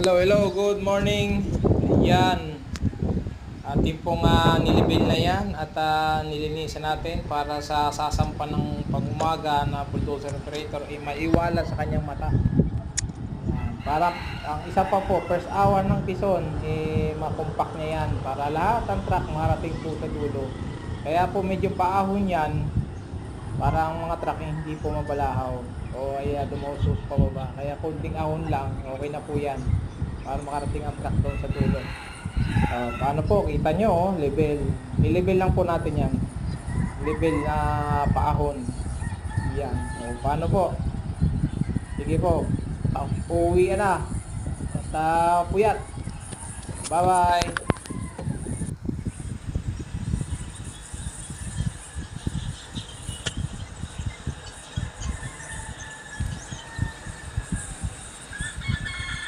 Hello, good morning. Yan. Ating pong nilibil na yan at nilinisan natin para sa sasampa ng pag-umaga na bulldozer operator ay maiwala sa kanyang mata. Yan. Para ang isa pa po, first hour ng Quezon, makompact niya yan para lahat ng truck marating po sa dulo. Kaya po medyo paahon yan para ang mga truck hindi po mabalahaw o ay dumusos pa baba. Kaya konting ahon lang, okay na po yan para makarating ang truck doon sa dulo. Paano po, kita nyo, level. I-level lang po natin yan. Level na paahon. Yan. Paano po? Sige po. Uuwi na. Basta puyat. Bye bye.